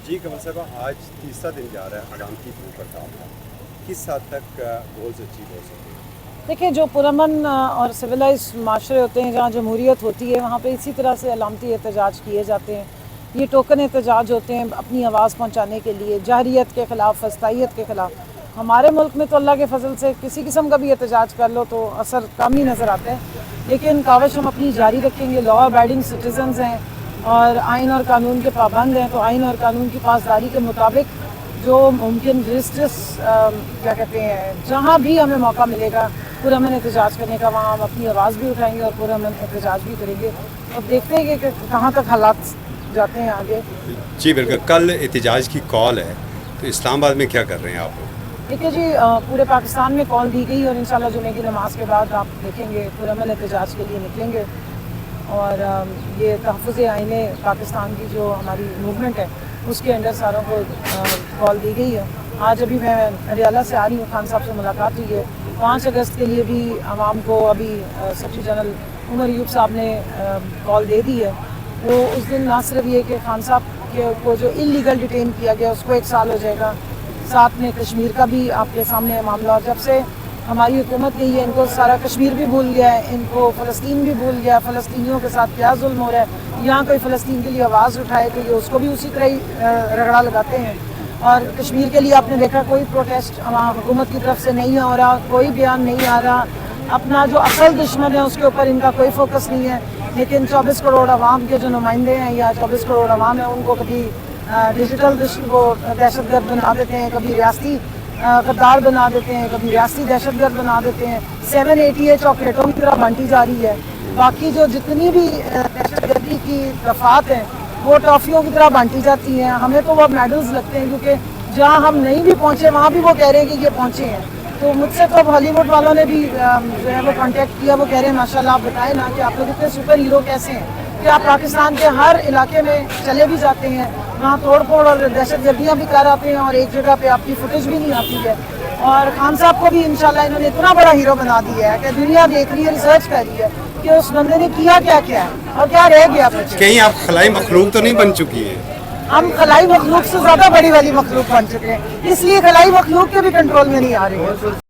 جی کمل صاحبہ، آج تیسرا دن جا رہا ہے علامتی بھوک ہڑتال کا، کس حد تک گولز اچیو ہو سکتے ہیں؟ دیکھیں، جو پرامن اور سویلائز معاشرے ہوتے ہیں، جہاں جمہوریت ہوتی ہے، وہاں پہ اسی طرح سے علامتی احتجاج کیے جاتے ہیں۔ یہ ٹوکن احتجاج ہوتے ہیں اپنی آواز پہنچانے کے لیے، جاہریت کے خلاف، فسطائیت کے خلاف۔ ہمارے ملک میں تو اللہ کے فضل سے کسی قسم کا بھی احتجاج کر لو تو اثر کم ہی نظر آتا ہے، لیکن کاوش ہم اپنی جاری رکھیں گے۔ لا ابائڈنگ سٹیزنز ہیں اور آئین اور قانون کے پابند ہیں، تو آئین اور قانون کی پاسداری کے مطابق جو ممکن کیا کہتے ہیں، جہاں بھی ہمیں موقع ملے گا پرامن احتجاج کرنے کا، وہاں ہم اپنی آواز بھی اٹھائیں گے اور پرامن احتجاج بھی کریں گے۔ اب دیکھتے ہیں کہ کہاں تک حالات جاتے ہیں آگے۔ جی بالکل، کل احتجاج کی کال ہے، تو اسلام آباد میں کیا کر رہے ہیں آپ لوگ؟ دیکھیے جی، پورے پاکستان میں کال دی گئی اور انشاءاللہ جمعے کی نماز کے بعد آپ دیکھیں گے پرامن احتجاج کے لیے نکلیں گے، اور یہ تحفظ آئین پاکستان کی جو ہماری موومنٹ ہے اس کے انڈر ساروں کو کال دی گئی ہے۔ آج ابھی میں اڈیالہ سے آ رہی ہوں، خان صاحب سے ملاقات ہوئی ہے۔ 5 اگست کے لیے بھی عوام کو ابھی سیکرٹری جنرل عمر ایوب صاحب نے کال دے دی ہے۔ وہ اس دن نہ صرف یہ کہ خان صاحب کو جو انلیگل ڈیٹین کیا گیا اس کو 1 سال ہو جائے گا، ساتھ میں کشمیر کا بھی آپ کے سامنے ہے معاملہ، اور جب سے ہماری حکومت گئی ہے ان کو سارا کشمیر بھی بھول گیا ہے، ان کو فلسطین بھی بھول گیا، فلسطینیوں کے ساتھ کیا ظلم ہو رہا ہے۔ یہاں کوئی فلسطین کے لیے آواز اٹھائے تو یہ اس کو بھی اسی طرح ہی رگڑا لگاتے ہیں۔ اور کشمیر کے لیے آپ نے دیکھا کوئی پروٹیسٹ حکومت کی طرف سے نہیں ہو رہا، کوئی بیان نہیں آ رہا، اپنا جو اصل دشمن ہے اس کے اوپر ان کا کوئی فوکس نہیں ہے۔ لیکن 24 کروڑ عوام کے جو نمائندے ہیں یا 24 کروڑ عوام ہیں، ان کو کبھی ڈیجیٹل دہشت گرد بنا دیتے ہیں، کبھی ریاستی غدار بنا دیتے ہیں، کبھی ریاستی دہشت گرد بنا دیتے ہیں۔ 780 چاکلیٹوں کی طرح بانٹی جا رہی ہے، باقی جو جتنی بھی دہشت گردی کی دفعات ہیں وہ ٹافیوں کی طرح بانٹی جاتی ہیں۔ ہمیں تو وہ میڈلز لگتے ہیں، کیونکہ جہاں ہم نہیں بھی پہنچے وہاں بھی وہ کہہ رہے ہیں کہ یہ پہنچے ہیں۔ تو مجھ سے تو ہالی ووڈ والوں نے بھی جو ہے وہ کانٹیکٹ کیا، وہ کہہ رہے ہیں ماشاءاللہ آپ بتائیں نا کہ آپ لوگ اتنے سپر ہیرو کیسے ہیں کہ آپ پاکستان کے ہر علاقے میں چلے بھی جاتے ہیں، وہاں توڑ پھوڑ اور دہشت گردیاں بھی کر آتے ہیں، اور ایک جگہ پہ آپ کی فوٹیج بھی نہیں آتی ہے۔ اور خان صاحب کو بھی انشاءاللہ انہوں نے اتنا بڑا ہیرو بنا دیا ہے کہ دنیا دیکھ رہی ہے، ریسرچ کر رہی ہے کہ اس بندے نے کیا کیا کیا ہے اور کیا رہ گیا پیچھے۔ کہیں آپ خلائی مخلوق تو نہیں بن چکی ہیں؟ ہم خلائی مخلوق سے زیادہ بڑی والی مخلوق بن چکے ہیں، اس لیے خلائی مخلوق کے بھی کنٹرول میں نہیں آ رہی ہے۔